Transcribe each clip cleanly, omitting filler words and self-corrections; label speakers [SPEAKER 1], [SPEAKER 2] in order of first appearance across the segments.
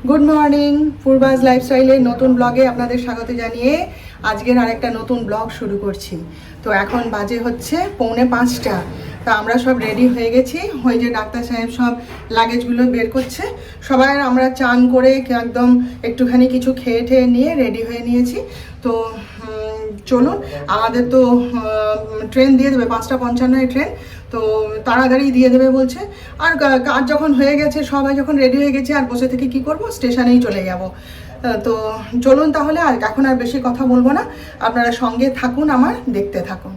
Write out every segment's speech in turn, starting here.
[SPEAKER 1] Good morning, পূর্বাজ লাইফস্টাইলের নতুন ব্লগে আপনাদের স্বাগত জানিয়ে আজকের আরেকটা নতুন ব্লগ শুরু করছি। তো এখন বাজে হচ্ছে 4:45। তা আমরা সব রেডি হয়ে গেছি। ওই যে ডাক্তার সাহেব সব লাগেজগুলো বের করছে। সবাই আমরা চান করে একদম একটুখানি কিছু খেয়ে ঠেয়ে নিয়ে রেডি হয়ে নিয়েছি। তো চলুন, আমাদের তো ট্রেন দিয়ে দেবে 5:55 ট্রেন, তো তাড়াতাড়ি দিয়ে দেবে বলছে। আর কাজ যখন হয়ে গেছে, সবাই যখন রেডি হয়ে গেছে, আর বসে থেকে কি করব, স্টেশনেই চলে যাব। তো চলুন তাহলে, আর এখন আর বেশি কথা বলবো না, আপনারা সঙ্গে থাকুন, আমার দেখতে থাকুন।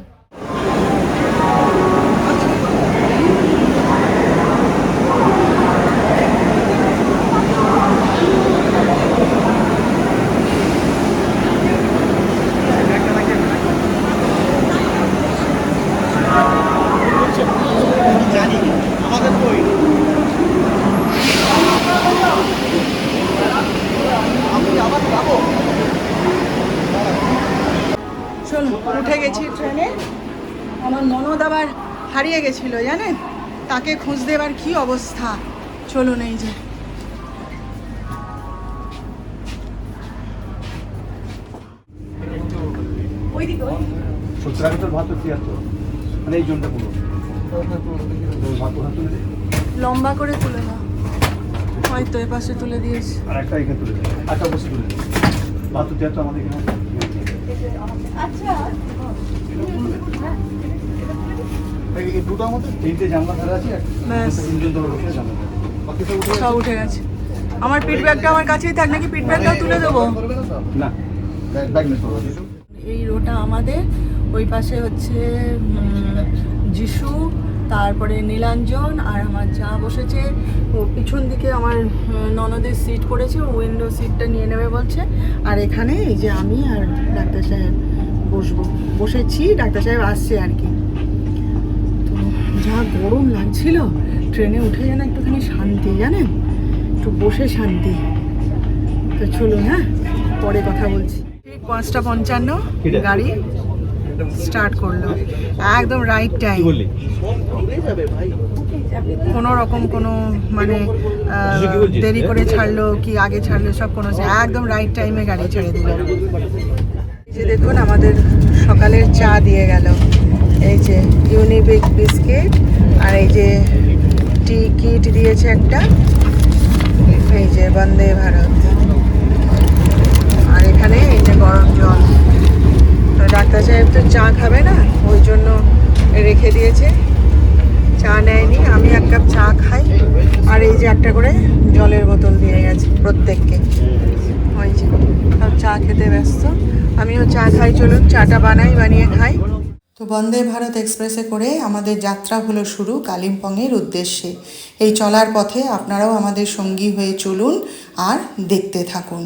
[SPEAKER 1] চলুন, উঠে গেছি ট্রেনে। আমার ননদ আবার হারিয়ে গেছিল জানেন, তাকে খুঁজতে এবার কি অবস্থা। চলুন, এই যে লম্বা করে তুলে দাও, হয়তো এ পাশে তুলে দিয়েছি। আচ্ছা, সব উঠে গেছে। আমার পিট ব্যাগটা আমার কাছেই থাক, নাকি পিট ব্যাগটাও তুলে দেবো? এই রোটা আমাদের, ওই পাশে হচ্ছে যিশু, তারপরে নীলাঞ্জন, আর আমার যা বসেছে। ও পিছন দিকে আমার ননদের সিট পড়েছে, ও উইন্ডো সিটটা নিয়ে নেবে বলছে। আর এখানে এই যে আমি আর ডাক্তার সাহেব বসেছি, ডাক্তার সাহেব আসছে আর কি। তো যা গরম লাগছিল, ট্রেনে উঠে যেন একটুখানি শান্তি, জানেন, একটু বসে শান্তি। তো চলুন, হ্যাঁ, পরে কথা বলছি। ঠিক 5:55 গাড়ি স্টার্ট করলো, একদম রাইট টাইম। কোনো রকম কোনো মানে দেরি করে ছাড়লো কি আগে ছাড়লো, সব কোনো একদম রাইট টাইমে গাড়ি ছেড়ে দিল। এই যে দেখুন, আমাদের সকালের চা দিয়ে গেল। এই যে ইউনিবিক বিস্কিট, আর এই যে টি কিট দিয়েছে একটা, এই যে বন্দে ভারত, আর এখানে এই যে গরম জল। তো ডাক্তার সাহেব তো চা খাবে না, ওই জন্য রেখে দিয়েছে, চা নেয়নি। আমি এক কাপ চা খাই, আর এই যে একটা করে জলের বোতল দিয়ে গেছে প্রত্যেককে। ওই যে সব চা খেতে ব্যস্ত, আমিও চা খাই। চলুন, চাটা বানিয়ে খাই। তো বন্দে ভারত এক্সপ্রেসে করে আমাদের যাত্রা হলো শুরু কালিম্পংয়ের উদ্দেশ্যে। এই চলার পথে আপনারাও আমাদের সঙ্গী হয়ে চলুন আর দেখতে থাকুন।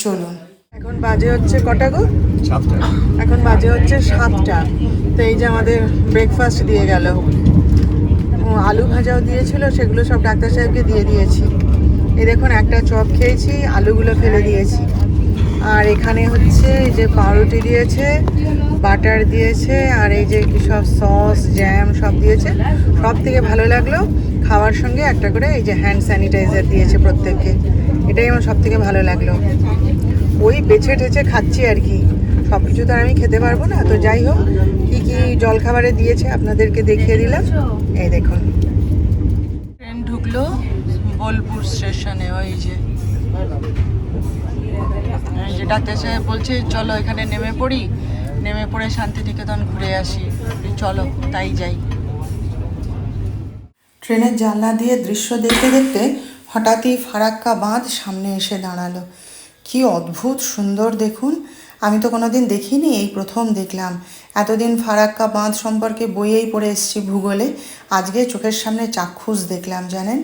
[SPEAKER 1] চলুন, এখন বাজে হচ্ছে কটা গো? 7টা। এখন বাজে হচ্ছে 7টা। তো এই যে আমাদের ব্রেকফাস্ট দিয়ে গেল, আলু ভাজাও দিয়েছিল, সেগুলো সব ডাক্তার সাহেবকে দিয়ে দিয়েছি। এই দেখুন, একটা চপ খেয়েছি, আলুগুলো ফেলে দিয়েছি। আর এখানে হচ্ছে এই যে পাউরুটি দিয়েছে, বাটার দিয়েছে, আর এই যে কি সব সস জ্যাম সব দিয়েছে। সব থেকে ভালো লাগলো, খাওয়ার সঙ্গে একটা করে এই যে হ্যান্ড স্যানিটাইজার দিয়েছে প্রত্যেককে। এটাই আমার সব থেকে ভালো লাগলো। ওই বেছে টেছে খাচ্ছি আর কি, সব কিছু তো আর আমি খেতে পারবো না। তো যাই হোক, কী কী জলখাবারে দিয়েছে আপনাদেরকে দেখিয়ে দিলাম। এই দেখুন, ট্রেন ঢুকলো বোলপুর স্টেশনে। ওই যে ডাক্তার সাহেব বলছে চলো এখানে নেমে পড়ি, নেমে পড়ে শান্তিনিকেতন ঘুরে আসি। চলো, তাই যাই। ট্রেনের জানলা দিয়ে দৃশ্য দেখতে দেখতে হঠাৎই ফারাক্কা বাঁধ সামনে এসে দাঁড়ালো। কি অদ্ভুত সুন্দর দেখুন, আমি তো কোনোদিন দেখিনি, এই প্রথম দেখলাম। এতদিন ফারাক্কা বাঁধ সম্পর্কে বইয়েই পড়ে এসেছি ভূগোলে, আজকে চোখের সামনে চাক্ষুষ দেখলাম জানেন।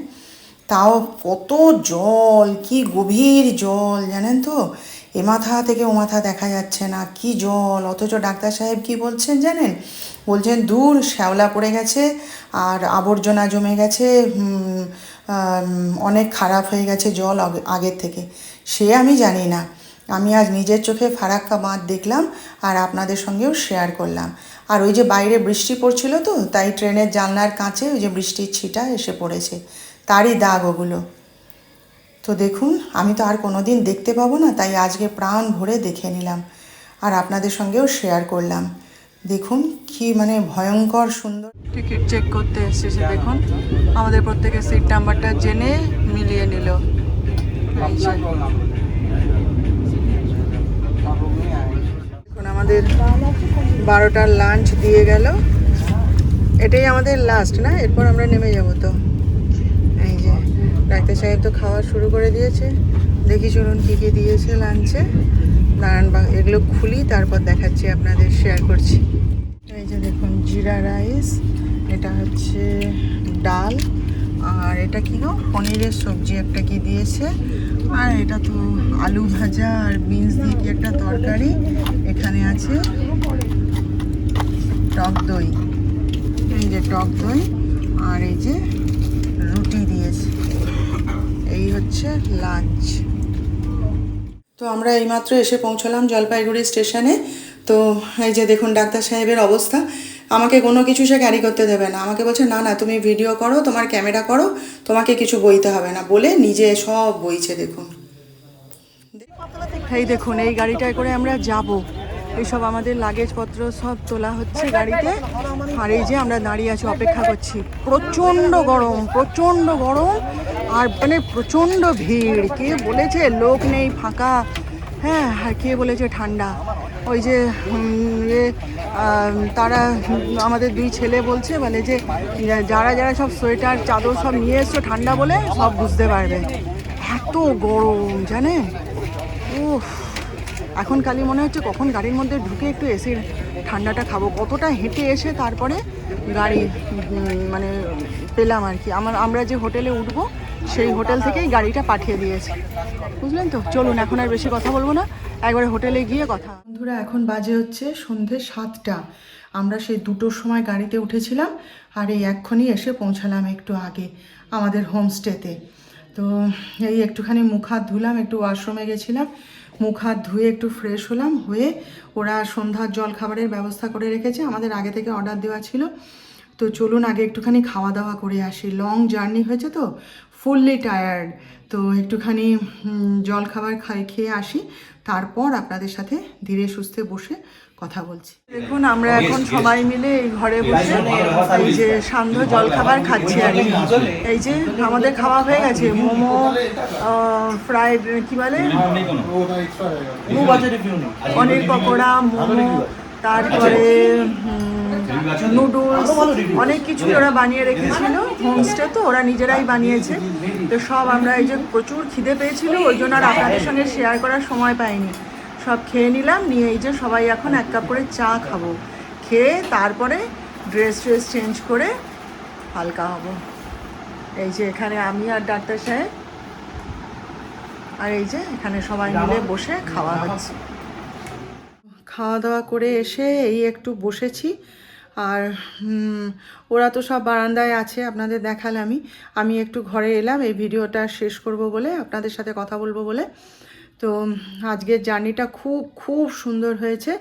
[SPEAKER 1] তাও কত জল, কি গভীর জল জানেন তো, এ মাথা থেকে ও মাথা দেখা যাচ্ছে না, কি জল। অথচ ডাক্তার সাহেব কি বলছেন জানেন, বলছেন দূর শ্যাওলা পড়ে গেছে আর আবর্জনা জমে গেছে, অনেক খারাপ হয়ে গেছে জল আগের থেকে। সে আমি জানি না, আমি আজ নিজের চোখে ফারাক্কা বাঁধ দেখলাম আর আপনাদের সঙ্গেও শেয়ার করলাম। আর ওই যে বাইরে বৃষ্টি পড়ছিল, তো তাই ট্রেনের জানলার কাছে ওই যে বৃষ্টির ছিটা এসে পড়েছে, তারই দাগ ওগুলো। তো তো দেখুন, আমি তো আর কোনো দিন দেখতে পাবো না, তাই আজকে প্রাণ ভরে দেখে নিলাম আর আপনাদের সঙ্গেও শেয়ার করলাম। দেখুন কি মানে ভয়ঙ্কর সুন্দর। টিকিট চেক করতে এসেছে, দেখুন আমাদের প্রত্যেকের সিট নাম্বারটা জেনে মিলিয়ে নিল। দেখুন আমাদের 12টার লাঞ্চ দিয়ে গেল, এটাই আমাদের লাস্ট না, এরপর আমরা নেমে যাব। তো এই যে ডাক্তার সাহেব তো খাওয়া শুরু করে দিয়েছে, দেখি চলুন কী কী দিয়েছে লাঞ্চে। দাঁড়ান এগুলো খুলি, তারপর দেখাচ্ছি আপনাদের, শেয়ার করছি। এই যে দেখুন জিরা রাইস, এটা হচ্ছে ডাল, আর এটা কি গো পনিরের সবজি একটা কি দিয়েছে, আর এটা তো আলু ভাজা আর বিনস দিয়ে কি একটা তরকারি। এখানে আছে টক দই, এই যে টক দই, আর এই যে রুটি দিয়েছে। এই হচ্ছে লাঞ্চ। তো আমরা এইমাত্র এসে পৌঁছলাম জলপাইগুড়ি স্টেশনে। তো এই যে দেখুন ডাক্তার সাহেবের অবস্থা, আমাকে কোনো কিছু সে ক্যারি করতে দেবে না, আমাকে বলছে না না তুমি ভিডিও করো, তোমার ক্যামেরা করো, তোমাকে কিছু বইতে হবে না বলে নিজে সব বইছে। দেখুন এই দেখুন এই গাড়িটায় করে আমরা যাব, এইসব আমাদের লাগেজপত্র সব তোলা হচ্ছে গাড়িতে। আর এই যে আমরা দাঁড়িয়ে আছি, অপেক্ষা করছি। প্রচণ্ড গরম, প্রচণ্ড গরম, আর মানে প্রচণ্ড ভিড়। কে বলেছে লোক নেই, ফাঁকা? হ্যাঁ, আর কে বলেছে ঠান্ডা? ওই যে তারা আমাদের দুই ছেলে বলছে, বলে যে যারা যারা সব সোয়েটার চাদর সব নিয়ে এসছো ঠান্ডা বলে, সব বুঝতে পারবে। এত গরম জানেন, উফ। এখন খালি মনে হচ্ছে কখন গাড়ির মধ্যে ঢুকে একটু এসির ঠান্ডাটা খাবো। কতটা হেঁটে এসে তারপরে গাড়ি মানে পেলাম আর কি। আমরা যে হোটেলে উঠবো সেই হোটেল থেকেই গাড়িটা পাঠিয়ে দিয়েছে, বুঝলেন তো। চলুন এখন আর বেশি কথা বলবো না, একবারে হোটেলে গিয়ে কথা। বন্ধুরা এখন বাজে হচ্ছে সন্ধে 7টা। আমরা সেই 2টোর সময় গাড়িতে উঠেছিলাম, আর এই এক্ষুনি এসে পৌঁছালাম একটু আগে আমাদের হোমস্টেতে। তো এই একটুখানি মুখ হাত ধুলাম, একটু ওয়াশরুমে গেছিলাম, মুখ হাত ধুয়ে একটু ফ্রেশ হলাম, হয়ে ওরা সন্ধ্যার জল খাবারের ব্যবস্থা করে রেখেছে, আমাদের আগে থেকে অর্ডার দেওয়া ছিল। তো চলুন আগে একটুখানি খাওয়া দাওয়া করে আসি, লং জার্নি হয়েছে তো, ফুললি টায়ার্ড। তো একটুখানি জল খাবার খেয়ে আসি, তারপর আপনাদের সাথে ধীরে সুস্থে বসে কথা বলছি। দেখুন আমরা এখন সবাই মিলে এই ঘরে বসে এই যে সান্ধ্য জল খাবার খাচ্ছি আর কি। এই যে আমাদের খাওয়া হয়ে গেছে, মোমো, ফ্রাইড কি বলে পনির পকোড়া, মোমো, তারপরে নুডলস, অনেক কিছুই ওরা বানিয়ে রেখেছিল। হোমস্টে তো ওরা নিজেরাই বানিয়েছে। তো সব আমরা এই যে প্রচুর খিদে পেয়েছিল, ওই জন্য আর আপনাদের সঙ্গে শেয়ার করার সময় পাইনি। সব খেয়ে নিলাম, নিয়ে এই যে সবাই এখন 1 কাপ করে চা খাবো, খেয়ে তারপরে ড্রেস চেঞ্জ করে হালকা হব। এই যে এখানে আমি আর ডাক্তার সাহেব, আর এই যে এখানে সবাই মিলে বসে খাওয়া হচ্ছে। খাওয়া দাওয়া করে এসে এই একটু বসেছি, আর ওরা তো সব বারান্দায় আছে, আপনাদের দেখালামই। আমি একটু ঘরে এলাম এই ভিডিওটা শেষ করব বলে, আপনাদের সাথে কথা বলবো বলে। তো আজকের জার্নিটা খুব খুব সুন্দর হয়েছে,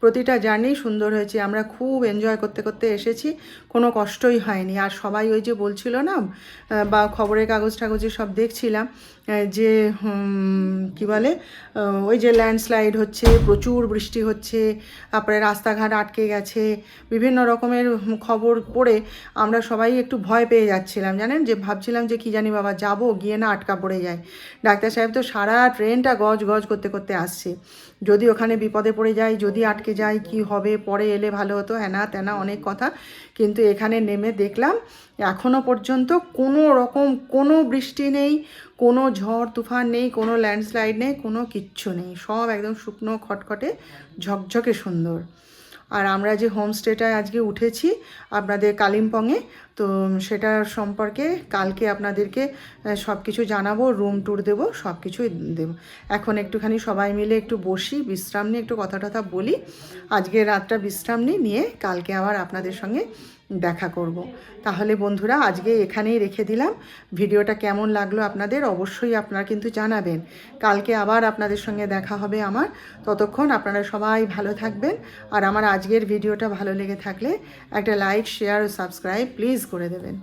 [SPEAKER 1] প্রতিটা জার্নি সুন্দর হয়েছে। আমরা খুব এনজয় করতে করতে এসেছি, কোনো কষ্টই হয়নি। আর সবাই ওই যে বলছিল না, বা খবরের কাগজে সব দেখছিলাম যে কি বলে ওই যে ল্যান্ডস্লাইড হচ্ছে, প্রচুর বৃষ্টি হচ্ছে, তারপরে রাস্তাঘাট আটকে গেছে, বিভিন্ন রকমের খবর পড়ে আমরা সবাই একটু ভয় পেয়ে যাচ্ছিলাম জানেন, যে ভাবছিলাম যে কি জানি বাবা যাবো, গিয়ে না আটকা পড়ে যায়। ডাক্তার সাহেব তো সারা ট্রেনটা গজ গজ করতে করতে আসছে, যদি ওখানে বিপদে পড়ে যায়, যদি আটকে যায় কি হবে, পরে এলে ভালো হতো, হ্যানা ত্যানা অনেক কথা। কিন্তু এখানে নেমে দেখলাম এখনও পর্যন্ত কোনো রকম কোনো বৃষ্টি নেই, কোনো ঝড় তুফান নেই, কোনো ল্যান্ডস্লাইড নেই, কোনো কিচ্ছু নেই, সব একদম শুকনো খটখটে ঝকঝকে সুন্দর। আর আমরা যে হোমস্টেটায় আজকে উঠেছি আপনাদের কালিম্পংয়ে, তো সেটা সম্পর্কে কালকে আপনাদেরকে সব কিছু জানাবো, রুম ট্যুর দেবো, সব কিছুই দেবো। এখন একটুখানি সবাই মিলে একটু বসি, বিশ্রাম নিয়ে একটু কথা টথা বলি। আজকে রাতটা বিশ্রাম নিয়ে কালকে আবার আপনাদের সঙ্গে দেখা করব। তাহলে বন্ধুরা আজকে এখানেই রেখে দিলাম। ভিডিওটা কেমন লাগলো আপনাদের অবশ্যই আপনারা কিন্তু জানাবেন। কালকে আবার আপনাদের সঙ্গে দেখা হবে আমার। ততক্ষণ আপনারা সবাই ভালো থাকবেন। আর আমার আজকের ভিডিওটা ভালো লেগে থাকলে একটা লাইক, শেয়ার ও সাবস্ক্রাইব প্লিজ করে দেবেন।